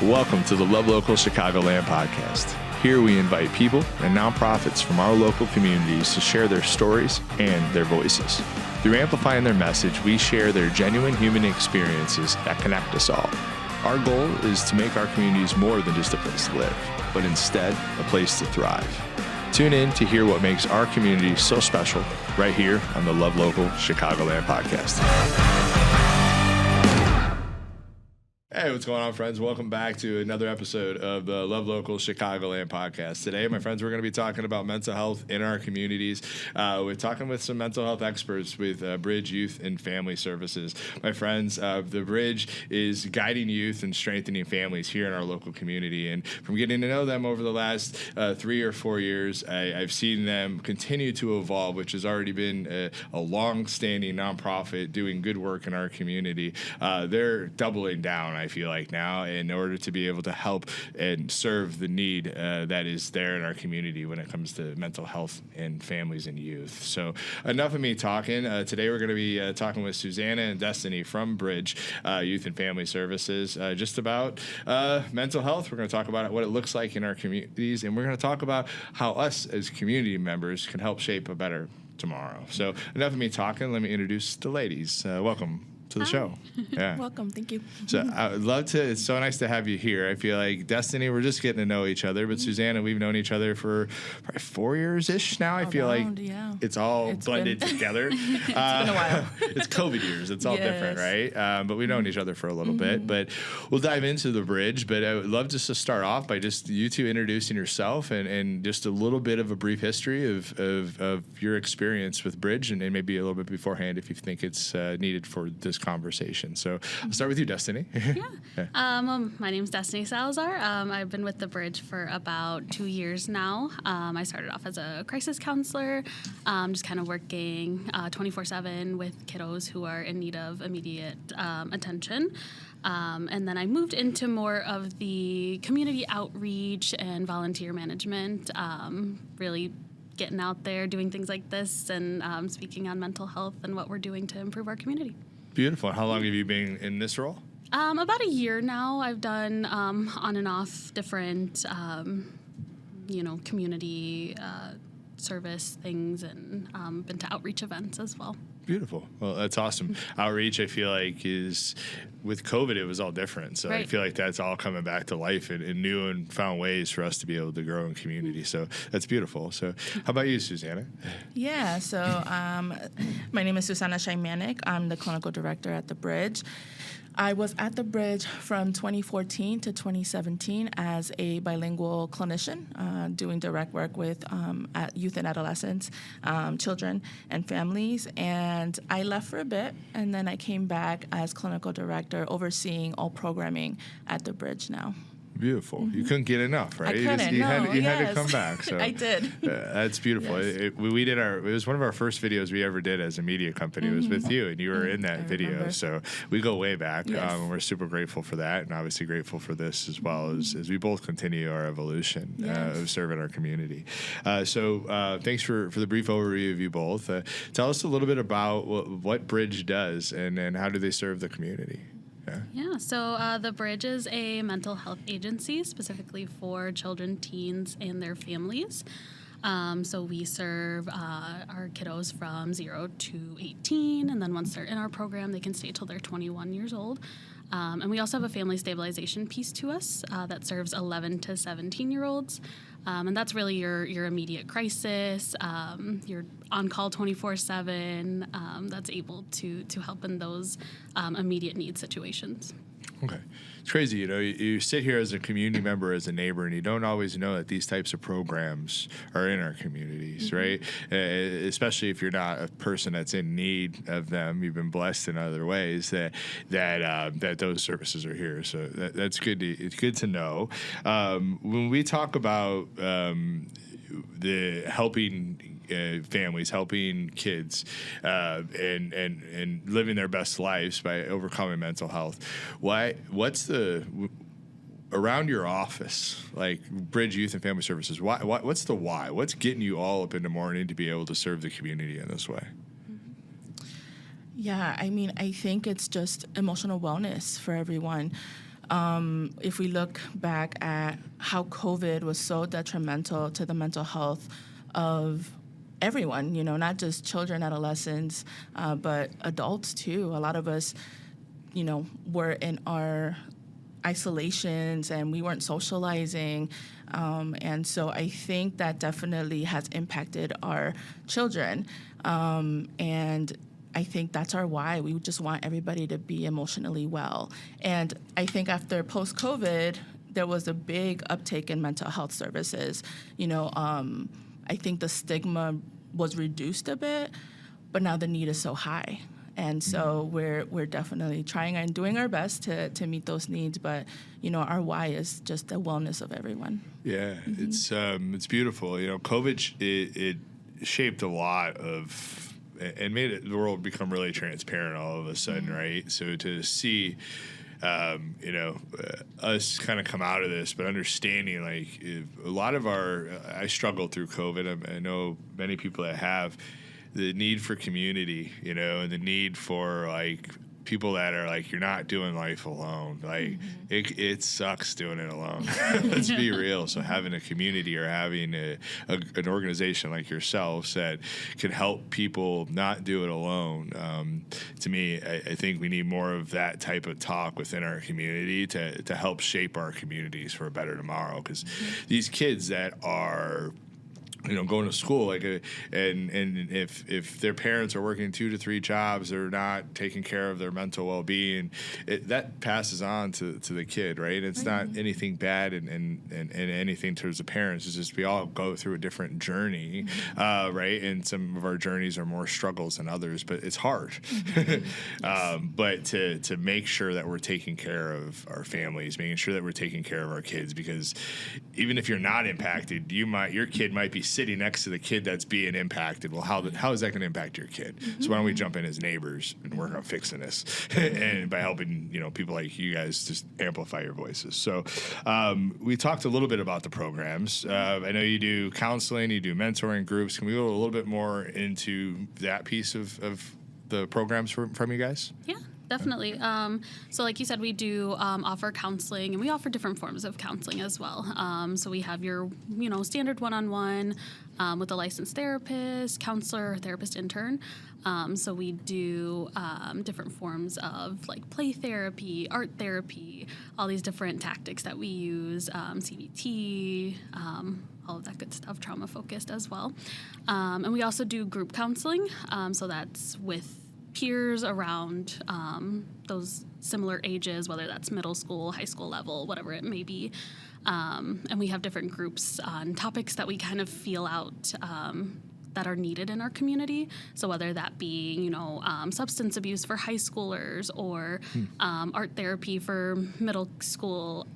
Welcome to the Love Local Chicagoland podcast. Here we invite people and nonprofits from our local communities to share their stories and their voices. Through amplifying their message, we share their genuine human experiences that connect us all. Our goal is to make our communities more than just a place to live, but instead a place to thrive. Tune in to hear what makes our community so special right here on the Love Local Chicagoland podcast. Hey, what's going on, friends? Welcome back to another episode of the Love Local Chicagoland podcast. Today, my friends, we're going to be talking about mental health in our communities. We're talking with some mental health experts with Bridge Youth and Family Services. My friends, the Bridge is guiding youth and strengthening families here in our local community. And from getting to know them over the last 3 or 4 years, I've seen them continue to evolve, which has already been a long-standing nonprofit doing good work in our community. They're doubling down, I feel like, now in order to be able to help and serve the need that is there in our community when it comes to mental health and families and youth. So enough of me talking. Today we're going to be talking with Susana and Destiny from Bridge Youth and Family Services just about mental health. We're going to talk about what it looks like in our communities, and we're going to talk about how us as community members can help shape a better tomorrow. So enough of me talking. Let me introduce the ladies. Welcome to the show. Yeah. Welcome. Thank you. So I would love to, it's so nice to have you here. I feel like Destiny, we're just getting to know each other, but Susana, we've known each other for probably 4 years-ish now. I feel like it's all blended together. It's been a while. It's COVID years. It's all different, right? But we've known each other for a little bit, but we'll dive into the Bridge. But I would love just to start off by just you two introducing yourself and just a little bit of a brief history of your experience with Bridge and maybe a little bit beforehand if you think it's needed for this conversation. So I'll start with you, Destiny. My name's Destiny Salazar. I've been with the Bridge for about 2 years now. I started off as a crisis counselor, just kind of working 24/7 with kiddos who are in need of immediate attention. And then I moved into more of the community outreach and volunteer management, really getting out there, doing things like this, and speaking on mental health and what we're doing to improve our community. Beautiful. How long have you been in this role? About a year now. I've done on and off different, community service things and been to outreach events as well. Beautiful. Well, that's awesome. Outreach, I feel like, is with COVID, it was all different. So I feel like that's all coming back to life in new and found ways for us to be able to grow in community. So that's beautiful. So how about you, Susana? Yeah, so my name is Susana Shymanik. I'm the clinical director at the Bridge. I was at the Bridge from 2014 to 2017 as a bilingual clinician, doing direct work with youth and adolescents, children, and families. And I left for a bit, and then I came back as clinical director, overseeing all programming at the Bridge now. Beautiful. You couldn't get enough, right? I couldn't. You had to come back. So I did. That's beautiful. Yes. It was one of our first videos we ever did as a media company. It was with you, and you were in that video. Remember. So we go way back. Yes. And we're super grateful for that, and obviously grateful for this as well as we both continue our evolution of serving our community. So thanks for the brief overview of you both. Tell us a little bit about what Bridge does and how do they serve the community. So the Bridge is a mental health agency specifically for children, teens, and their families. So we serve our kiddos from 0 to 18, and then once they're in our program, they can stay till they're 21 years old. And we also have a family stabilization piece to us that serves 11 to 17-year-olds. And that's really your immediate crisis, your on-call 24/7, that's able to help in those immediate need situations. Okay. It's crazy, you sit here as a community member, as a neighbor, and you don't always know that these types of programs are in our communities, right? Especially if you're not a person that's in need of them. You've been blessed in other ways that those services are here. So that's good. It's good to know. When we talk about the helping families, helping kids, and living their best lives by overcoming mental health. What's around your office, like Bridge Youth and Family Services? What's the why? What's getting you all up in the morning to be able to serve the community in this way? Yeah, I mean, I think it's just emotional wellness for everyone. If we look back at how COVID was so detrimental to the mental health of everyone, not just children, adolescents, but adults too. A lot of us, were in our isolations and we weren't socializing. And so I think that definitely has impacted our children. And I think that's our why. We just want everybody to be emotionally well. And I think after post-COVID, there was a big uptake in mental health services. I think the stigma was reduced a bit, but now the need is so high. And so we're definitely trying and doing our best to meet those needs. But, our why is just the wellness of everyone. Yeah, it's beautiful. COVID, it shaped a lot of and made the world become really transparent all of a sudden, right? So to see, us kind of come out of this, but understanding a lot of I struggled through COVID. I know many people that have the need for community, and the need for people that are you're not doing life alone. It sucks doing it alone. Let's be real. So having a community or having an organization like yourselves that can help people not do it alone. To me, I think we need more of that type of talk within our community to help shape our communities for a better tomorrow. Because these kids that are going to school, and if their parents are working 2 to 3 jobs, they're not taking care of their mental well-being, that passes on to the kid, right? It's not anything bad and anything towards the parents. It's just we all go through a different journey, right? And some of our journeys are more struggles than others, but it's hard. But to make sure that we're taking care of our families, making sure that we're taking care of our kids, because even if you're not impacted, your kid might be sitting next to the kid that's being impacted. Well, how is that going to impact your kid? So why don't we jump in as neighbors and work on fixing this, and by helping people like you guys just amplify your voices. So we talked a little bit about the programs. I know you do counseling, you do mentoring groups. Can we go a little bit more into that piece of the programs from you guys? Yeah. Definitely. So like you said, we do offer counseling, and we offer different forms of counseling as well. So we have your, standard one-on-one with a licensed therapist, counselor, therapist intern. So we do different forms of play therapy, art therapy, all these different tactics that we use, CBT, all of that good stuff, trauma-focused as well. And we also do group counseling. So that's with peers around those similar ages, whether that's middle school, high school level, whatever it may be. And we have different groups on topics that we kind of feel out that are needed in our community. So whether that be, substance abuse for high schoolers or art therapy for middle school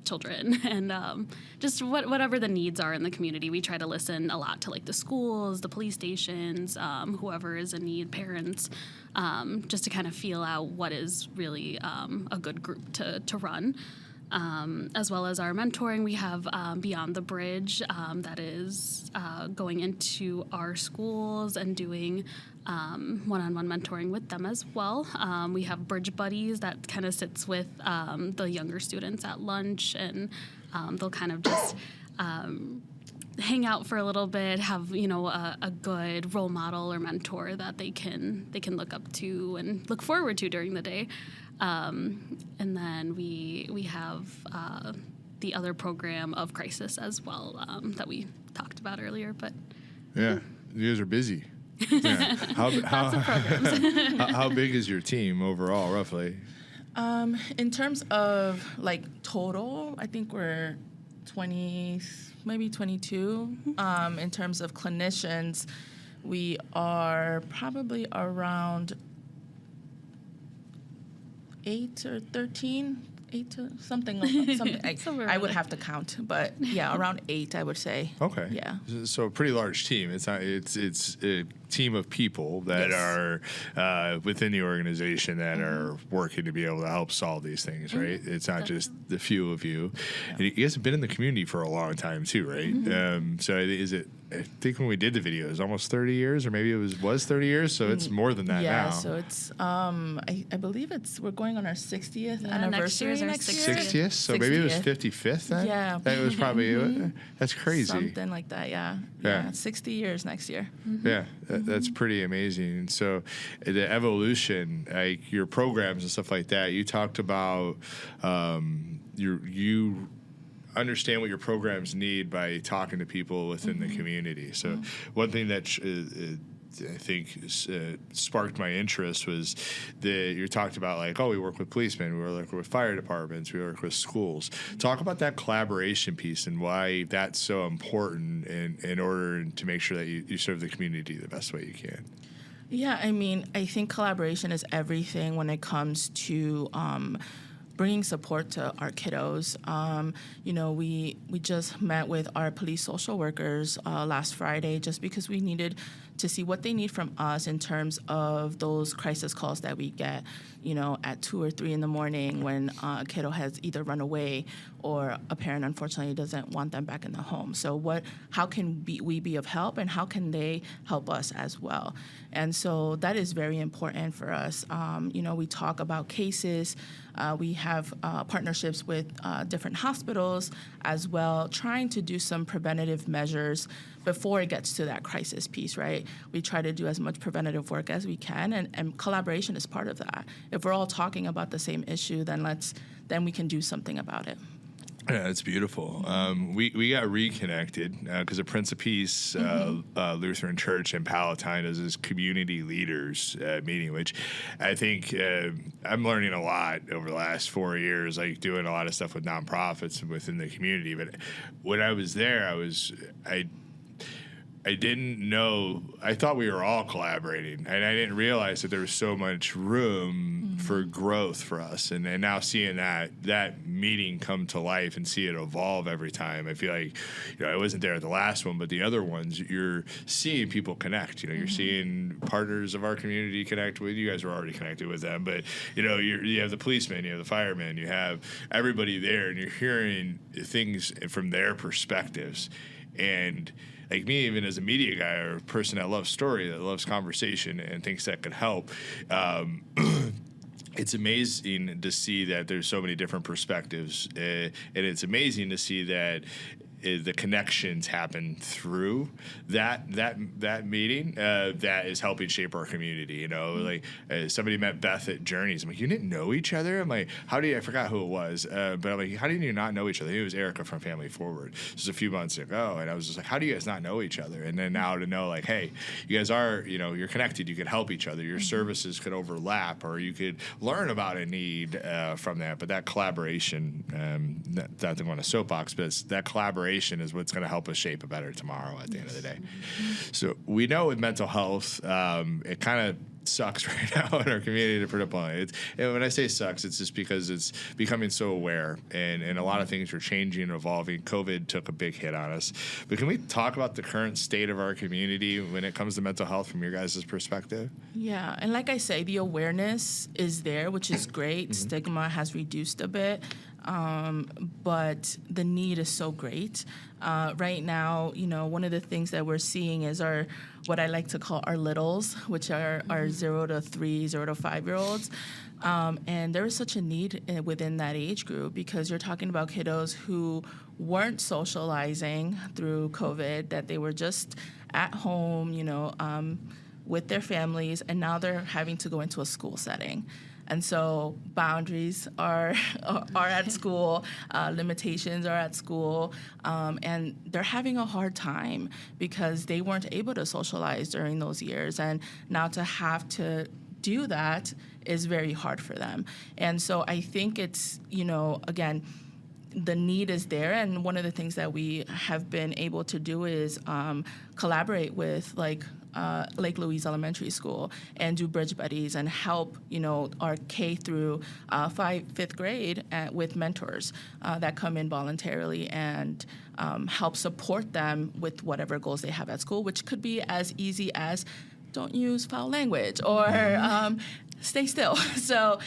children, and just whatever the needs are in the community. We try to listen a lot to the schools, the police stations, whoever is in need, parents, just to kind of feel out what is really a good group to run. As well as our mentoring, we have Beyond the Bridge that is going into our schools and doing one-on-one mentoring with them as well. We have Bridge Buddies that kind of sits with the younger students at lunch, and they'll kind of just hang out for a little bit, have a good role model or mentor that they can look up to and look forward to during the day. And then we have the other program of Crisis as well that we talked about earlier. But yeah, you guys are busy. Yeah. How big is your team overall, roughly? In terms of total, I think we're 20, maybe 22. In terms of clinicians, we are probably around 8 or 13, 8 to something. I would have to count, but yeah, around 8, I would say. Okay. Yeah. So a pretty large team. It's a team of people that are within the organization that are working to be able to help solve these things, right? It's not just the few of you. Yeah. And you guys have been in the community for a long time too, right? So is it? I think when we did the video, it was almost 30 years, or maybe it was 30 years, so it's more than that now. Yeah, so it's, I believe we're going on our 60th anniversary. Next year's our next year. 60th? So maybe it was 60th. 55th then? Yeah. That was probably, that's crazy. Something like that, yeah. Yeah. 60 years next year. Yeah, that's pretty amazing. And so the evolution, like your programs and stuff like that, you talked about you understand what your programs need by talking to people within the community. So one thing that I think sparked my interest was you talked about like, oh, we work with policemen, we work with fire departments, we work with schools. Talk about that collaboration piece and why that's so important in order to make sure that you serve the community the best way you can. Yeah, I mean, I think collaboration is everything when it comes to bringing support to our kiddos. We just met with our police social workers last Friday just because we needed to see what they need from us in terms of those crisis calls that we get, at 2 or 3 in the morning when a kiddo has either run away or a parent unfortunately doesn't want them back in the home. So how can we be of help, and how can they help us as well? And so that is very important for us. We talk about cases. We have partnerships with different hospitals as well, trying to do some preventative measures before it gets to that crisis piece, right? We try to do as much preventative work as we can, and collaboration is part of that. If we're all talking about the same issue, then we can do something about it. Yeah, that's beautiful. We got reconnected because the Prince of Peace Lutheran Church in Palatine does this community leaders meeting, which I think I'm learning a lot over the last 4 years, like doing a lot of stuff with nonprofits within the community. But when I was there, I didn't know. I thought we were all collaborating, and I didn't realize that there was so much room for growth for us. And now seeing that meeting come to life and see it evolve every time, I feel like, I wasn't there at the last one, but the other ones, you're seeing people connect. You're seeing partners of our community connect with you. Guys were already connected with them, but you have the policemen, you have the firemen, you have everybody there, and you're hearing things from their perspectives. And like me, even as a media guy or a person that loves story, that loves conversation and thinks that could help, it's amazing to see that there's so many different perspectives. And it's amazing to see that the connections happen through that meeting that is helping shape our community. Like somebody met Beth at Journeys. I'm like, you didn't know each other? I'm like, I forgot who it was, but I'm like, how did you not know each other? It was Erica from Family Forward. This was a few months ago, and I was just like, how do you guys not know each other? And then now to know, like, hey, you guys are, you're connected. You could help each other. Your services could overlap, or you could learn about a need from that. But that collaboration, not to go on a soapbox, but that collaboration is what's going to help us shape a better tomorrow at the end of the day. So we know with mental health, it kind of sucks right now in our community, to put it bluntly. And when I say sucks, it's just because it's becoming so aware, and a lot of things are changing and evolving. COVID took a big hit on us. But can we talk about the current state of our community when it comes to mental health from your guys' perspective? Yeah, and like I say, the awareness is there, which is great. Stigma has reduced a bit. But the need is so great. Right now, one of the things that we're seeing is what I like to call our littles, which are our 0 to 3, 0 to 5-year-olds. And there is such a need within that age group, because you're talking about kiddos who weren't socializing through COVID, that they were just at home, with their families, and now they're having to go into a school setting. And so boundaries are at school, limitations are at school, and they're having a hard time because they weren't able to socialize during those years. And now to have to do that is very hard for them. And so I think it's, again, the need is there, and one of the things that we have been able to do is collaborate with Lake Louise Elementary School and do Bridge Buddies and help, our K through 5th grade with mentors that come in voluntarily and help support them with whatever goals they have at school, which could be as easy as don't use foul language or stay still. So,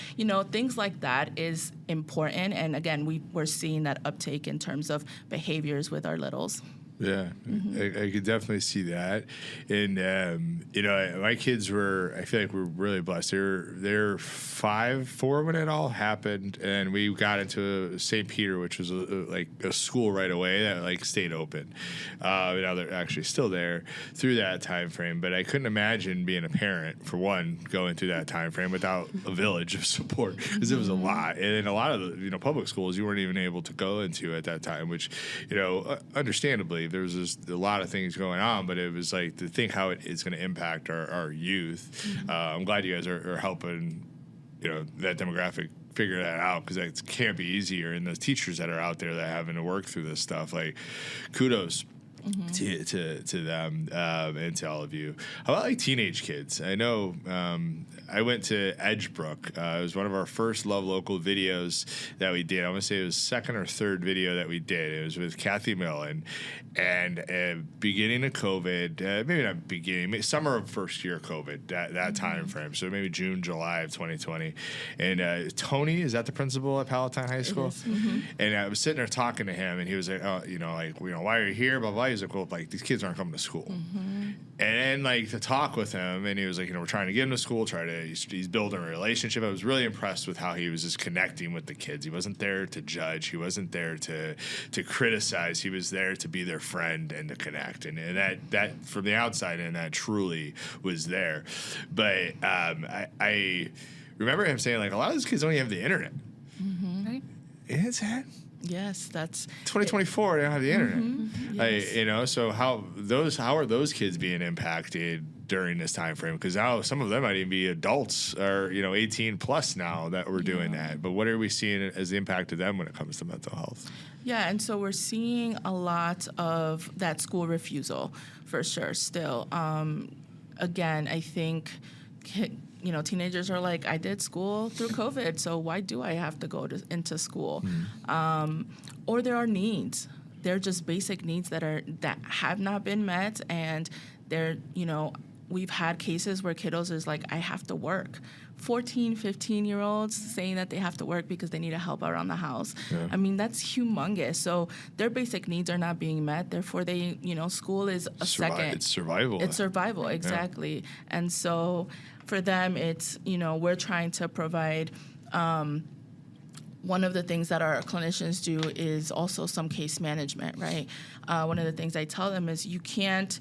things like that is important. And again, we're seeing that uptake in terms of behaviors with our littles. Yeah, I could definitely see that, and my kids I feel like we're really blessed. They're 4 when it all happened, and we got into St. Peter, which was a school right away that stayed open. Now they're actually still there through that time frame, but I couldn't imagine being a parent for one going through that time frame without a village of support, because it was a lot, and in a lot of the public schools you weren't even able to go into at that time, which understandably. There was just a lot of things going on, but it was to think how it is going to impact our youth. I'm glad you guys are helping, that demographic figure that out, because it can't be easier. And those teachers that are out there that are having to work through this stuff, kudos. To them and to all of you. How about teenage kids? I know I went to Edgebrook. It was one of our first Love Local videos that we did. I want to say it was second or third video that we did. It was with Kathy Millen, and beginning of COVID, maybe not beginning, maybe summer of first year COVID, that time frame. So maybe June, July of 2020. And Tony, is that the principal at Palatine High School? And I was sitting there talking to him, and he was like, "Oh, why are you here?" Blah blah. He's like, "Well, these kids aren't coming to school." And then to talk with him, and he was like, we're trying to get him to school, he's building a relationship. I was really impressed with how he was just connecting with the kids. He wasn't there to judge. He wasn't there to criticize. He was there to be their friend and to connect. And that from the outside, and that truly was there. But I remember him saying a lot of those kids don't even have the internet. Right. Is that? Yes, that's 2024. They don't have the internet. Yes. So how are those kids being impacted during this time frame? Because now some of them might even be adults, or 18 plus now that we're doing that. But what are we seeing as the impact of them when it comes to mental health? Yeah, and so we're seeing a lot of that school refusal for sure. Still, again, I think. Teenagers are like, I did school through COVID, so why do I have to go into school? Or there are needs. They're just basic needs that have not been met, and we've had cases where kiddos is like, I have to work. 14, 15-year-olds saying that they have to work because they need to help around the house. Yeah. I mean, that's humongous. So their basic needs are not being met. Therefore, school is a second. It's survival. It's survival, exactly. Yeah. And so for them, it's, we're trying to provide one of the things that our clinicians do is also some case management, right? One of the things I tell them is you can't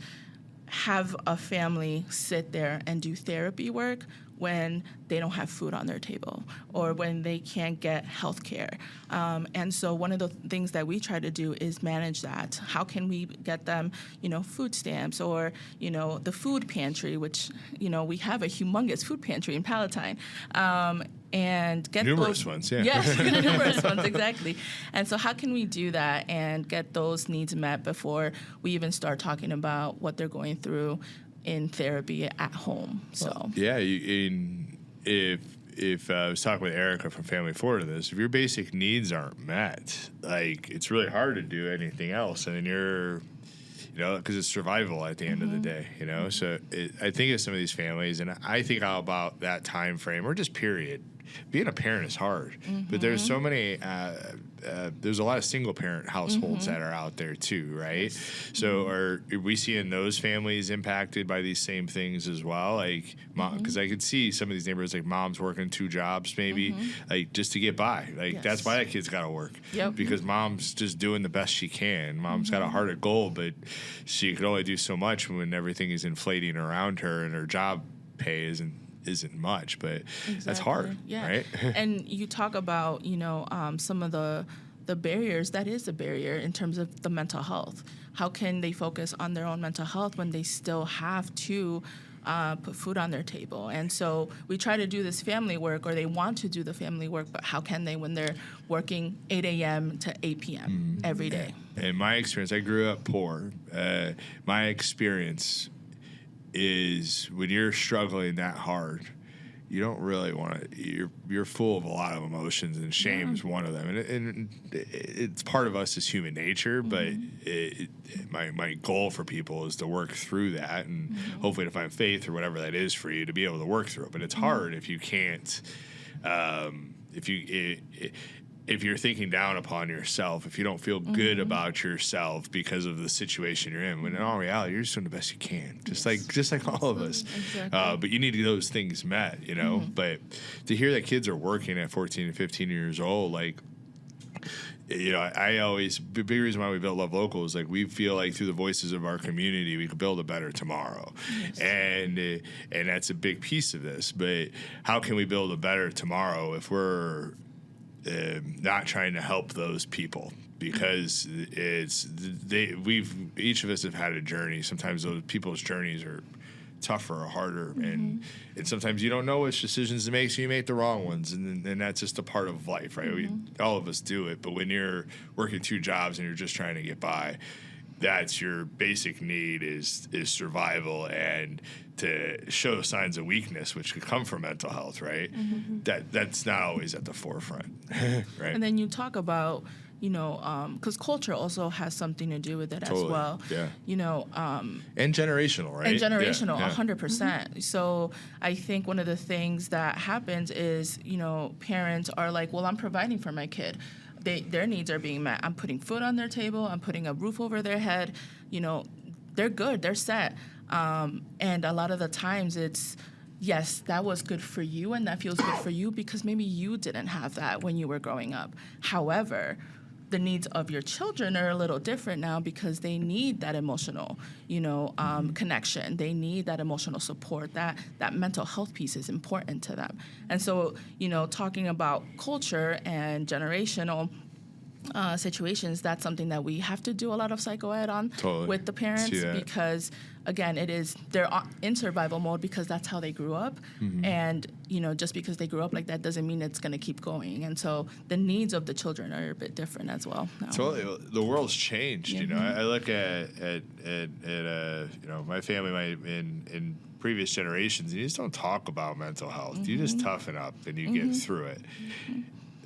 have a family sit there and do therapy work when they don't have food on their table or when they can't get health care. And so one of the things that we try to do is manage that. How can we get them, food stamps or, the food pantry, which, we have a humongous food pantry in Palatine. And get numerous those ones, yeah. Yes, numerous ones, exactly. And so how can we do that and get those needs met before we even start talking about what they're going through in therapy at home? So yeah, if I was talking with Erica from Family Forward of this, if your basic needs aren't met, it's really hard to do anything else, and then you're because it's survival at the end of the day, So I think of some of these families, and I think about that time frame, or just period. Being a parent is hard, but there's so many. There's a lot of single parent households that are out there too, right? Yes. So are we seeing those families impacted by these same things as well? Because I could see some of these neighborhoods, moms working 2 jobs maybe, just to get by. Yes. That's why that kid's got to work. Yep. Because mom's just doing the best she can. Mom's got a heart of gold, but she could only do so much when everything is inflating around her, and her job pay isn't much, but that's hard, right? And you talk about, some of the barriers. That is a barrier in terms of the mental health. How can they focus on their own mental health when they still have to put food on their table? And so we try to do this family work, or they want to do the family work, but how can they when they're working 8 a.m. to 8 p.m. every day? In my experience, I grew up poor. My experience is when you're struggling that hard, you don't really want to. You're full of a lot of emotions, and shame is one of them. And it's part of us as human nature. But my goal for people is to work through that, and hopefully to find faith or whatever that is for you to be able to work through it. But it's hard if you can't. if you're thinking down upon yourself, if you don't feel good about yourself because of the situation you're in, when in all reality, you're just doing the best you can, just like all of us. Exactly. But you need those things met, you know. But to hear that kids are working at 14 and 15 years old, like, you know, I always, the big reason why we built Love Local is like we feel like through the voices of our community we could build a better tomorrow, and that's a big piece of this. But how can we build a better tomorrow if we're not trying to help those people? Because each of us have had a journey. Sometimes those people's journeys are tougher or harder, and sometimes you don't know which decisions to make, so you make the wrong ones, and that's just a part of life, right? All of us do it, but when you're working 2 jobs and you're just trying to get by, that's your basic need is survival, and to show signs of weakness, which could come from mental health, right? That's not always at the forefront, right? And then you talk about, you know, because culture also has something to do with it as well. Yeah. You know, and generational, right? and generational, Yeah. 100%. So I think one of the things that happens is, you know, parents are like, well, I'm providing for my kid. Their needs are being met. I'm putting food on their table. I'm putting a roof over their head. You know, they're good. They're set. And a lot of the times it's, yes, that was good for you and that feels good for you because maybe you didn't have that when you were growing up. However, the needs of your children are a little different now because they need that emotional, you know, connection. They need that emotional support. That mental health piece is important to them. And so, you know, talking about culture and generational situations, that's something that we have to do a lot of psycho-ed on with the parents because, again, they're in survival mode because that's how they grew up. And, you know, just because they grew up like that doesn't mean it's going to keep going. And so the needs of the children are a bit different as well now. Totally. The world's changed, you know. I look at you know, my family in previous generations, and you just don't talk about mental health. You just toughen up and you get through it.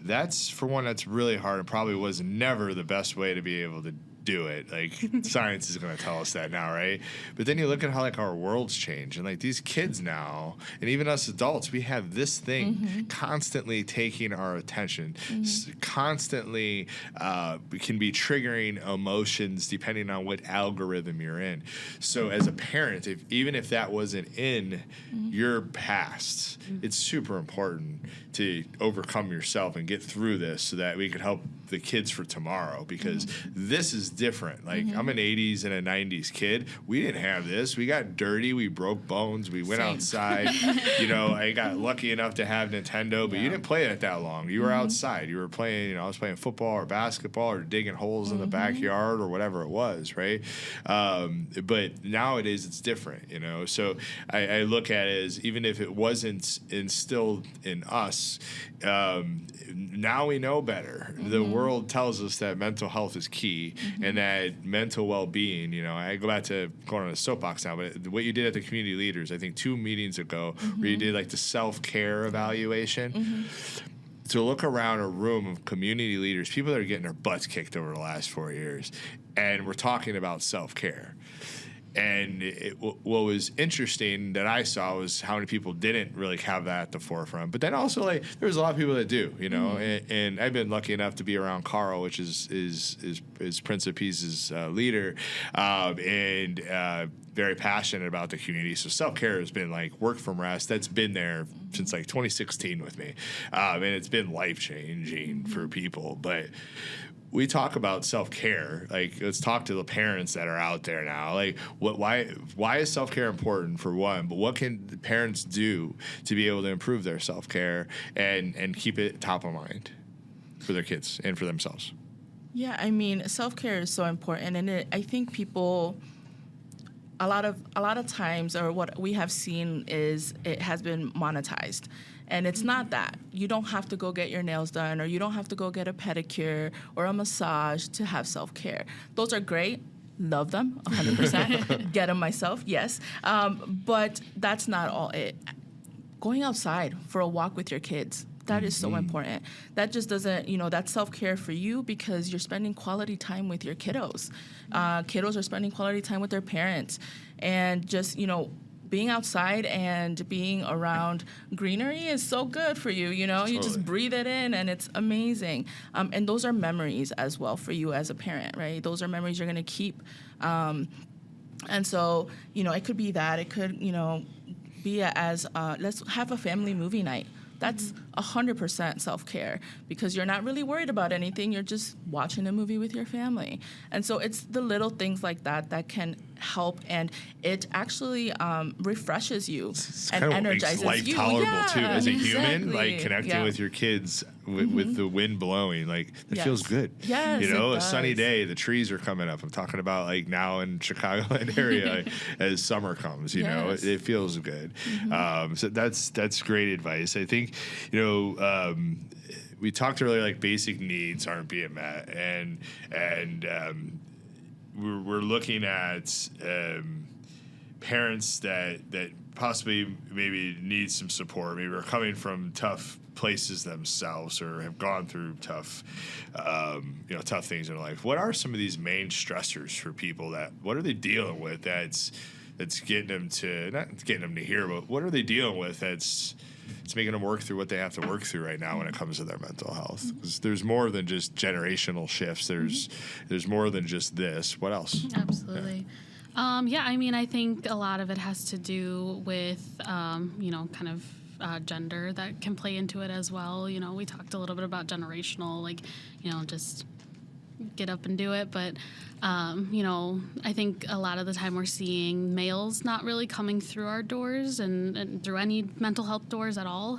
That's, for one, that's really hard and probably was never the best way to be able to do it. Like, science is going to tell us that now, right? But then you look at how, like, our world's changed. And, like, these kids now, and even us adults, we have this thing constantly taking our attention, constantly can be triggering emotions depending on what algorithm you're in. So as a parent, even if that wasn't in your past, it's super important to overcome yourself and get through this so that we could help the kids for tomorrow, because this is different. Like, I'm an 80s and a 90s kid. We didn't have this. We got dirty. We broke bones. We went outside. You know, I got lucky enough to have Nintendo, but you didn't play it that long. You were outside. You were playing, you know, I was playing football or basketball or digging holes in the backyard or whatever it was, right? But nowadays it's different, you know? So I look at it as, even if it wasn't instilled in us, now we know better. The world tells us that mental health is key and that mental well-being, you know, I go back to going on a soapbox now, but what you did at the community leaders, I think 2 meetings ago, where you did like the self-care evaluation, to look around a room of community leaders, people that are getting their butts kicked over the last 4 years, and we're talking about self-care. And what was interesting that I saw was how many people didn't really have that at the forefront. But then also, like, there's a lot of people that do, you know. And I've been lucky enough to be around Carl, which is Prince of Peace's leader, and very passionate about the community. So self-care has been like work from rest. That's been there since like 2016 with me, and it's been life-changing for people. But we talk about self-care. Like, let's talk to the parents that are out there now. Like, why is self-care important, for one? But what can the parents do to be able to improve their self-care and keep it top of mind for their kids and for themselves? Yeah, I mean, self-care is so important, and I think people, a lot of times, or what we have seen is it has been monetized. And it's not that. You don't have to go get your nails done, or you don't have to go get a pedicure or a massage to have self-care. Those are great. Love them, 100%. Get them myself, yes. But that's not all it. Going outside for a walk with your kids, that is so important. That just doesn't, you know, that's self-care for you because you're spending quality time with your kiddos. Kiddos are spending quality time with their parents. And just, you know, being outside and being around greenery is so good for you. You know, you just breathe it in, and it's amazing. And those are memories as well for you as a parent, right? Those are memories you're going to keep. And so, you know, it could be that. It could, you know, be as let's have a family movie night. That's 100% self-care because you're not really worried about anything. You're just watching a movie with your family. And so it's the little things like that that can help, and it actually refreshes you and energizes makes life you. tolerable too as a human, exactly. like connecting with your kids with the wind blowing, like it feels good. Yes, you know, it a sunny does. day, the trees are coming up. I'm talking about like now in Chicagoland area, like, as summer comes, you know, Yes. it feels good. So that's great advice. I think, you know, we talked earlier, like basic needs aren't being met, and we're looking at parents that possibly maybe need some support, maybe are coming from tough places themselves or have gone through tough things in life. What are some of these main stressors for people? What are they dealing with that's getting them to, not getting them to here, but what are they dealing with that's making them work through what they have to work through right now when it comes to their mental health? 'Cause there's more than just generational shifts. There's more than just this. What else? Absolutely. I mean, I think a lot of it has to do with, kind of gender that can play into it as well. You know, we talked a little bit about generational, like, you know, just get up and do it. But, I think a lot of the time we're seeing males not really coming through our doors and through any mental health doors at all,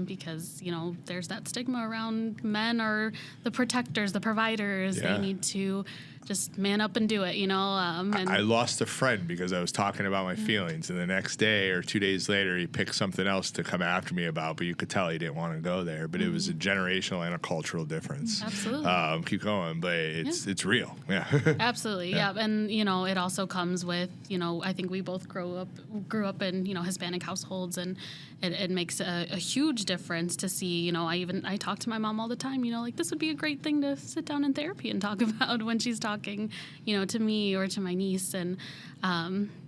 because, you know, there's that stigma around men are the protectors, the providers. Yeah. They need to just man up and do it, you know. And I lost a friend because I was talking about my feelings, and the next day or 2 days later, he picked something else to come after me about, but you could tell he didn't want to go there. But it was a generational and a cultural difference. Absolutely. Keep going, but it's real. Yeah. Absolutely, yeah. And, you know, it also comes with, you know, I think we both grew up in, you know, Hispanic households, and it makes a huge difference to see, you know, I talk to my mom all the time, you know, like this would be a great thing to sit down in therapy and talk about when she's talking, you know, to me or to my niece. And,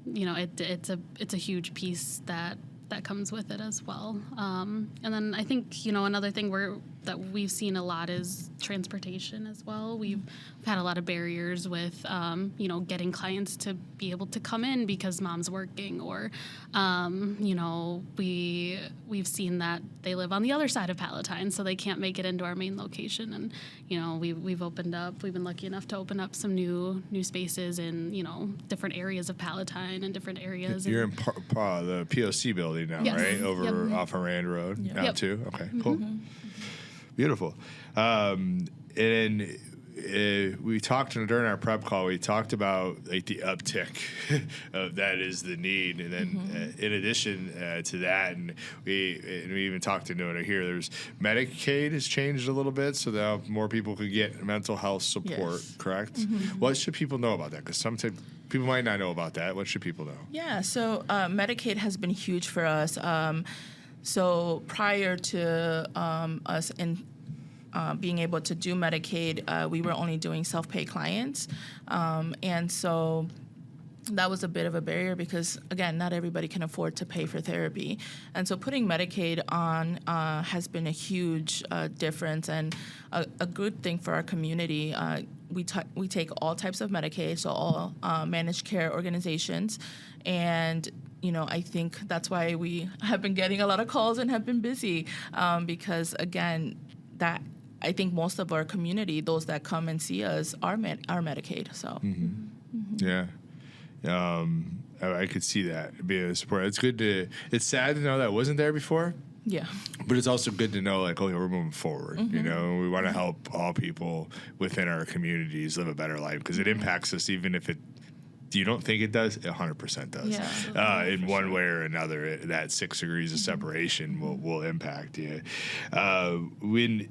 you know, it's a huge piece that comes with it as well. And then I think, you know, another thing that we've seen a lot is transportation as well. We've had a lot of barriers with, you know, getting clients to be able to come in because mom's working, or, you know, we've seen that they live on the other side of Palatine, so they can't make it into our main location. And, you know, we've been lucky enough to open up some new spaces in, you know, different areas of Palatine and different areas. You're in the POC building now, Yes. right? Over off of Rand Road now too? Okay, cool. Beautiful. And then we talked during our prep call, we talked about like the uptick of that is the need. And then in addition to that, and we even talked to Nona here, there's Medicaid has changed a little bit so that more people could get mental health support, correct? What should people know about that? Because sometimes people might not know about that. What should people know? Yeah, so Medicaid has been huge for us. So prior to us being able to do Medicaid, we were only doing self-pay clients. And so that was a bit of a barrier because, again, not everybody can afford to pay for therapy. And so putting Medicaid on has been a huge difference and a good thing for our community. We take all types of Medicaid, so all managed care organizations. And you know, I think that's why we have been getting a lot of calls and have been busy because, again, that I think most of our community, those that come and see us, are Medicaid. So, Yeah. I could see that being a support. It's sad to know that wasn't there before. yeah. But it's also good to know, like, okay, we're moving forward. You know, we want to help all people within our communities live a better life because it impacts us, even if it. You don't think it does? It 100% does. Yeah, in one way or another, that 6 degrees of separation will impact you. We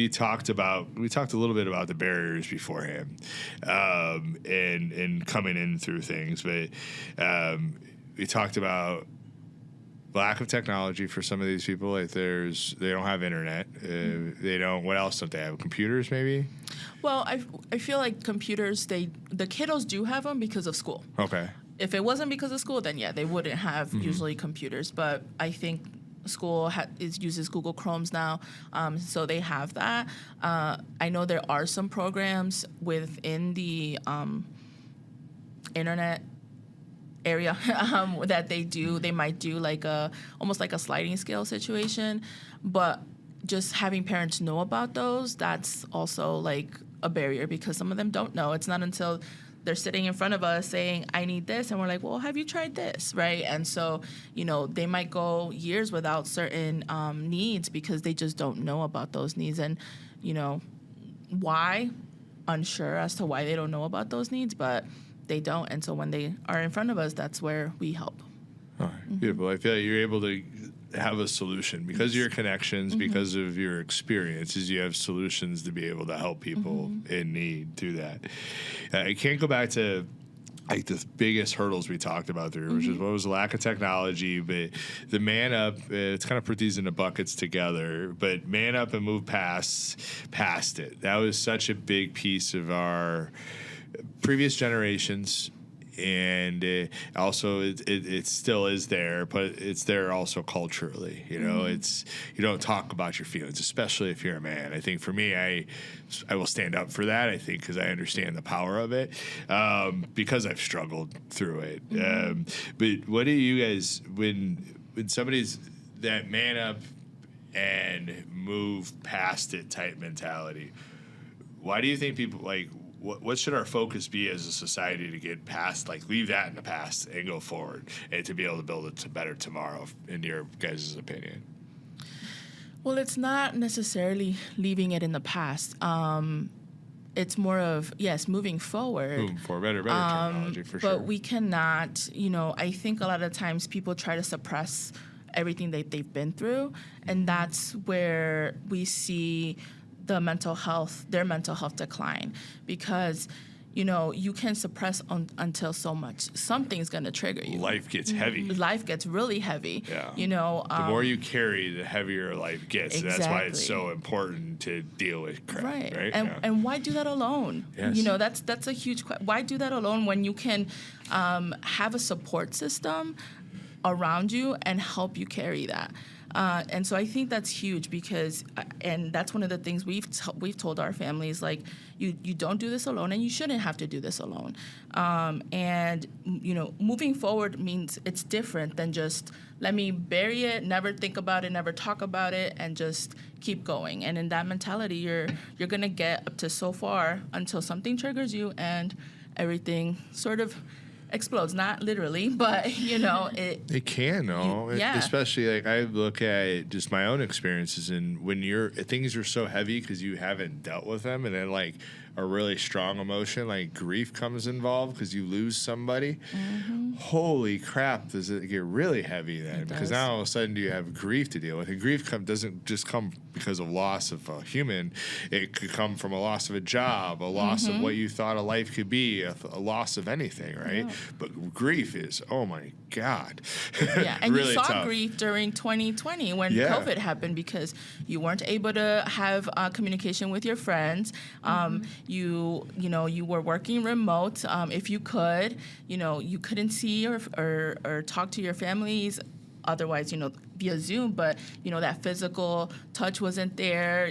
talked a little bit about the barriers beforehand, and coming in through things, but we talked about lack of technology for some of these people. Like they don't have internet. They don't. What else don't they have? Computers, maybe. Well, I feel like computers, the kiddos do have them because of school. Okay. if it wasn't because of school, then yeah, they wouldn't have usually computers. But I think school uses Google Chromes now, so they have that. I know there are some programs within the internet area that they might do like almost like a sliding scale situation, but just having parents know about those, that's also like a barrier, because some of them don't know. It's not until they're sitting in front of us saying, I need this, and we're like, well, have you tried this, right? And so, they might go years without certain needs because they just don't know about those needs. And, why? Unsure as to why they don't know about those needs, but they don't. And so when they are in front of us, that's where we help. All right, beautiful. I feel like you're able to have a solution because of your connections, because of your experiences. You have solutions to be able to help people in need through that. I can't go back to like the biggest hurdles we talked about there, which is what was the lack of technology, but the man up. It's kind of put these into buckets together, but man up and move past it. That was such a big piece of our previous generations. And also, it still is there, but it's there also culturally. It's, you don't talk about your feelings, especially if you're a man. I think for me, I will stand up for that. I think because I understand the power of it, because I've struggled through it. But what do you guys, when somebody's that man up and move past it type mentality? Why do you think people like? What should our focus be as a society to get past, like leave that in the past and go forward, and to be able to build a better tomorrow, in your guys' opinion? Well, it's not necessarily leaving it in the past. It's more of, yes, moving forward. Moving forward, better terminology for sure. But we cannot, I think a lot of times people try to suppress everything that they've been through, and that's where we see their mental health decline, because you can suppress until so much. Something's going to trigger you. Life gets heavy. Life gets really heavy. Yeah. The more you carry, the heavier life gets. Exactly. That's why it's so important to deal with crap. Right. And why do that alone? Yes. That's a huge question. Why do that alone when you can have a support system around you and help you carry that? And so I think that's huge, because, and that's one of the things we've told our families, like, you don't do this alone, and you shouldn't have to do this alone. And moving forward means it's different than just let me bury it, never think about it, never talk about it, and just keep going. And in that mentality, you're gonna get up to so far until something triggers you and everything sort of explodes. Not literally, but it can though. Especially like I look at just my own experiences, and when things are so heavy because you haven't dealt with them, and then like a really strong emotion like grief comes involved because you lose somebody. Holy crap, does it get really heavy then? Because now all of a sudden you have grief to deal with, and grief doesn't just come because of loss of a human. It could come from a loss of a job, a loss of what you thought a life could be, a loss of anything, right? But grief is, oh my God. Yeah, and really you saw tough. Grief during 2020 when COVID happened, because you weren't able to have communication with your friends. You were working remote. If you could, you couldn't see or talk to your families otherwise, via Zoom, but, that physical touch wasn't there.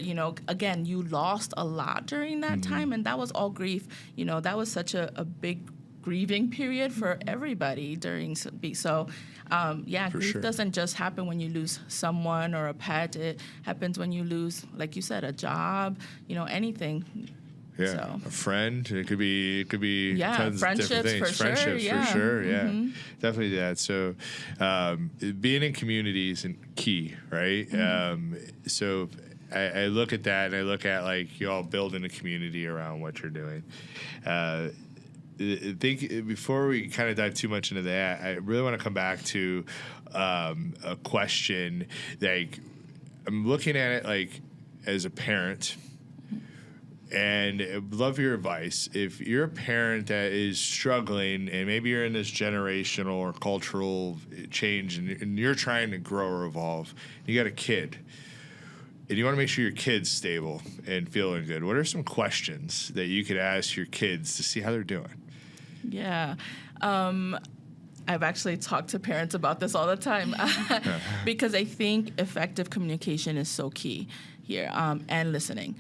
Again, you lost a lot during that time, and that was all grief. That was such a big grieving period for everybody during. So, grief doesn't just happen when you lose someone or a pet. It happens when you lose, like you said, a job, anything. Yeah, so. A friend. It could be tons of different things. Friendships for sure. Yeah, definitely that. So, being in communities is key, right? So, I look at that, and I look at like you all building a community around what you're doing. Think before we kind of dive too much into that, I really want to come back to a question. Like, I'm looking at it like as a parent. And I'd love your advice. If you're a parent that is struggling, and maybe you're in this generational or cultural change, and you're trying to grow or evolve, you got a kid, and you want to make sure your kid's stable and feeling good, what are some questions that you could ask your kids to see how they're doing? Yeah. I've actually talked to parents about this all the time because I think effective communication is so key here, and listening.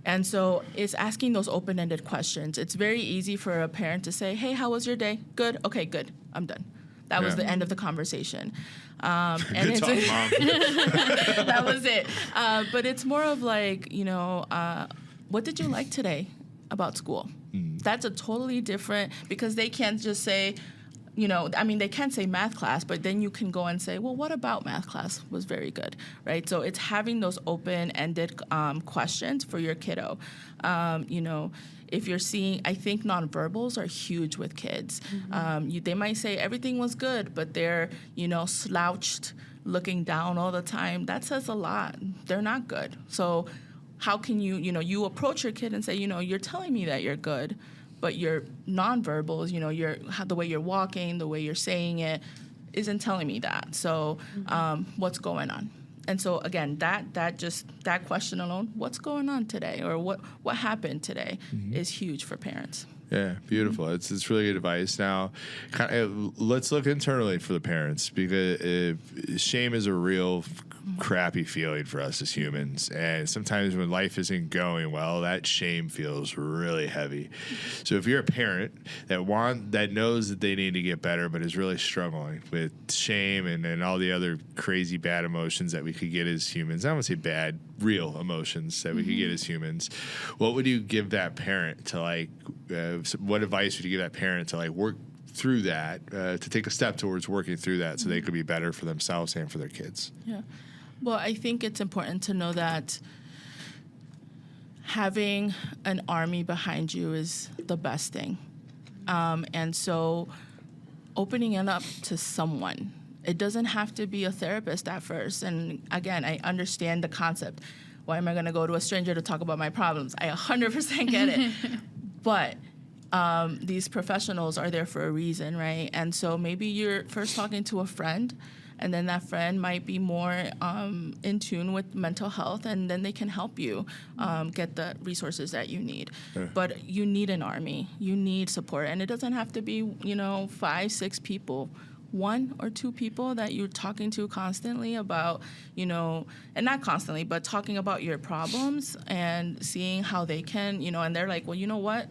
And so it's asking those open-ended questions. It's very easy for a parent to say, hey, how was your day? Good. Okay, good. I'm done. That was the end of the conversation. And Good talk, Mom. that was it. But it's more of like, what did you like today about school? That's a totally different, because they can't just say, they can say math class, but then you can go and say, well, what about math class was very good, right? So it's having those open-ended questions for your kiddo. If you're seeing, I think nonverbals are huge with kids. They might say everything was good, but they're, slouched, looking down all the time. That says a lot. They're not good. So how can you approach your kid and say, you're telling me that you're good, but your nonverbals, the way you're walking, the way you're saying it, isn't telling me that. So what's going on? And so again, that question alone, what's going on today, or what happened today, is huge for parents. Yeah, beautiful. It's really good advice. Now, let's look internally for the parents, because shame is a real crappy feeling for us as humans, and sometimes when life isn't going well, that shame feels really heavy. So if you're a parent that knows that they need to get better but is really struggling with shame and all the other crazy bad emotions that we could get as humans, I don't want to say bad, real emotions that we could get as humans, what would you give that parent to what advice would you give that parent to work through that, to take a step towards working through that so they could be better for themselves and for their kids? Yeah. Well, I think it's important to know that having an army behind you is the best thing. And so opening it up to someone, it doesn't have to be a therapist at first. And again, I understand the concept. Why am I going to go to a stranger to talk about my problems? I 100% get it. But these professionals are there for a reason, right? And so maybe you're first talking to a friend, and then that friend might be more in tune with mental health, and then they can help you get the resources that you need. Yeah. But you need an army. You need support. And it doesn't have to be, 5, 6 people. 1 or 2 people that you're talking to constantly about, and not constantly, but talking about your problems and seeing how they can, and they're like, well, you know what?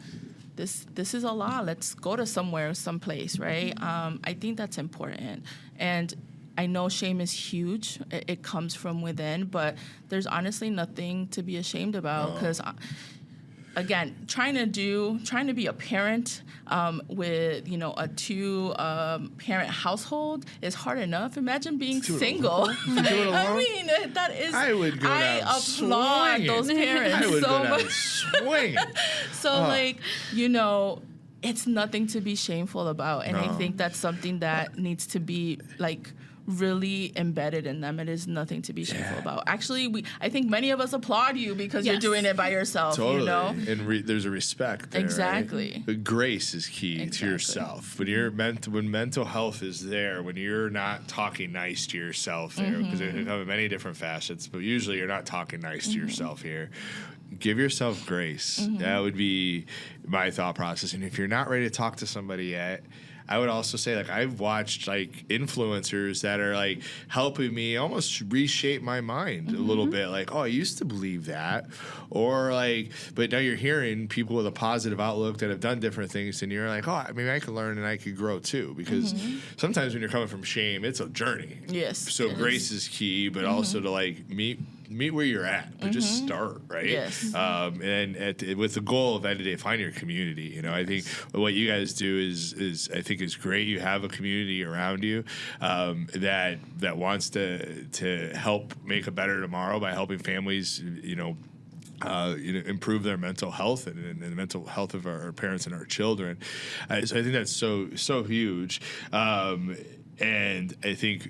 This is a lot. Let's go to someplace, right? I think that's important. And I know shame is huge. It comes from within, but there's honestly nothing to be ashamed about, because, again, trying to be a parent with, a 2-parent household is hard enough. Imagine being single. I mean, that is. I would go down applaud swinging. Those parents I would so go down much. swinging. So it's nothing to be shameful about, and I think that's something that needs to be really embedded in them. It is nothing to be shameful about. Actually, I think many of us applaud you because you're doing it by yourself. Totally. And there's a respect there. Exactly. Right? But grace is key to yourself. When mental health is there, when you're not talking nice to yourself there, because it can come in many different facets, but usually you're not talking nice to yourself here. Give yourself grace. That would be my thought process. And if you're not ready to talk to somebody yet, I would also say, I've watched influencers that are helping me almost reshape my mind a little bit. I used to believe that, or but now you're hearing people with a positive outlook that have done different things, and you're maybe I could learn and I could grow too. Because sometimes when you're coming from shame, it's a journey. Yes. So grace is key, but also to meet where you're at, but just start, right? Yes. With the goal of end of the day, find your community. I think what you guys do is I think is great. You have a community around you that wants to help make a better tomorrow by helping families, improve their mental health and the mental health of our parents and our children. So I think that's so huge. And I think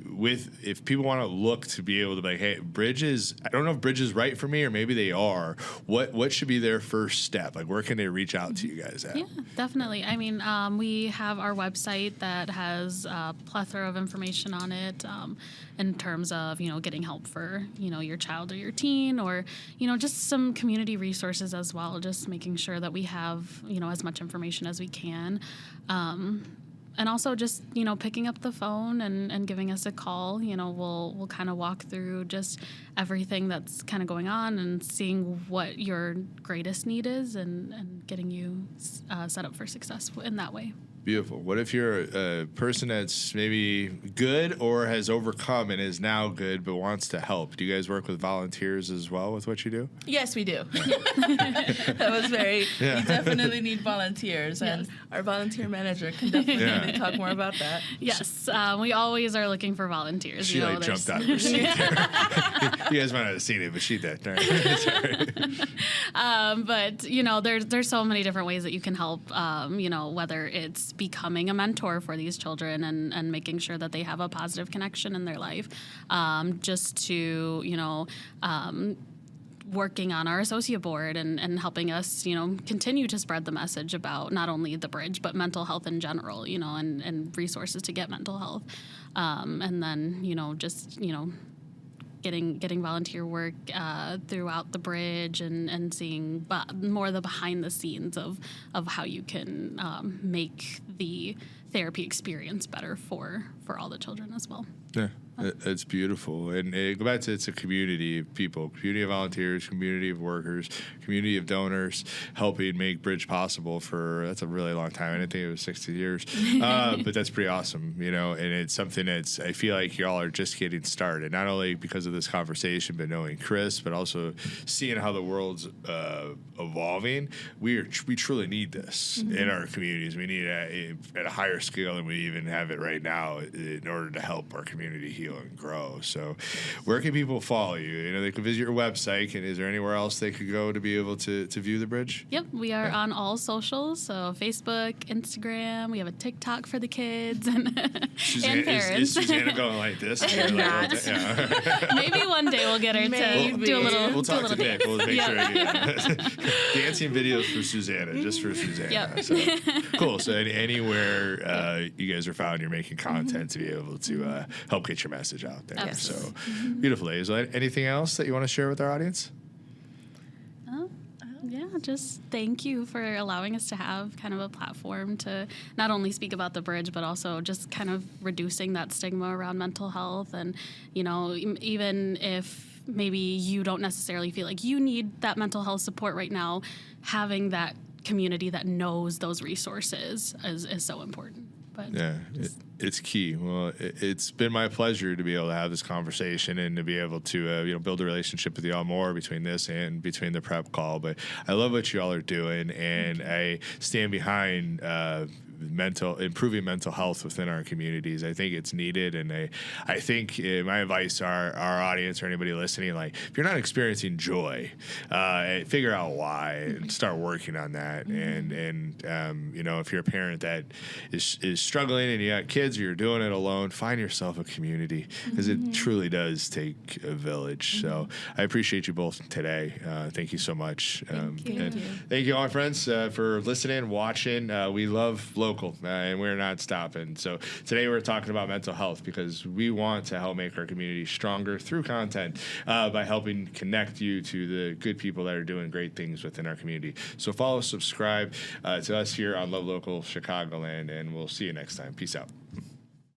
if people want to look to be able to be hey, Bridges, I don't know if Bridges is right for me, or maybe they are. What should be their first step? Where can they reach out to you guys at? Yeah, definitely. I mean, we have our website that has a plethora of information on it in terms of, getting help for, your child or your teen, or, just some community resources as well, just making sure that we have, as much information as we can. And also just, picking up the phone and giving us a call. We'll kind of walk through just everything that's kind of going on and seeing what your greatest need is and getting you set up for success in that way. Beautiful. What if you're a person that's maybe good or has overcome and is now good but wants to help? Do you guys work with volunteers as well with what you do? Yes, we do. That was very, we definitely need volunteers, and our volunteer manager can definitely talk more about that. Yes, we always are looking for volunteers. She jumped out of her seat there. You guys might not have seen it, but she did. But, there's so many different ways that you can help, whether it's becoming a mentor for these children and making sure that they have a positive connection in their life, just to, working on our associate board and helping us, continue to spread the message about not only the bridge, but mental health in general, and resources to get mental health. And then, getting volunteer work throughout the bridge and seeing more the behind the scenes of how you can make the therapy experience better for all the children as well. Yeah, it's beautiful. And go back to, it's a community of people, community of volunteers, community of workers, community of donors, helping make Bridge possible that's a really long time. I didn't think it was 60 years, but that's pretty awesome, and it's something I feel like y'all are just getting started, not only because of this conversation, but knowing Chris, but also seeing how the world's evolving. We truly need this in our communities. We need it at a higher scale than we even have it right now in order to help our community heal and grow. So where can people follow you? They can visit your website. And is there anywhere else they could go to be able to view the bridge? Yep, we are on all socials, so Facebook, Instagram. We have a TikTok for the kids and parents. Is Susana going like this? Maybe one day we'll get her to do a little. We'll talk to Nick. We'll make sure. Dancing videos for Susana, just for Susana. Yep. So, cool. So anywhere you guys are found, you're making content to be able to help get your message out there. Absolutely. So beautiful. Hazel, anything else that you want to share with our audience? Just thank you for allowing us to have kind of a platform to not only speak about the bridge, but also just kind of reducing that stigma around mental health. And, even if maybe you don't necessarily feel like you need that mental health support right now, having that community that knows those resources is so important. But it's key. Well, it's been my pleasure to be able to have this conversation and to be able to build a relationship with y'all more between this and between the prep call. But I love what y'all are doing, and I stand behind improving mental health within our communities. I think it's needed, and I think my advice to our audience or anybody listening, like, if you're not experiencing joy, figure out why and start working on that. And if you're a parent that is struggling and you got kids or you're doing it alone, find yourself a community, because it truly does take a village. So I appreciate you both today. Thank you so much. Thank you. Thank you all, my friends, for listening, watching. We love local, and we're not stopping. So today we're talking about mental health, because we want to help make our community stronger through content by helping connect you to the good people that are doing great things within our community. So follow, subscribe to us here on Love Local Chicagoland, and we'll see you next time. Peace out.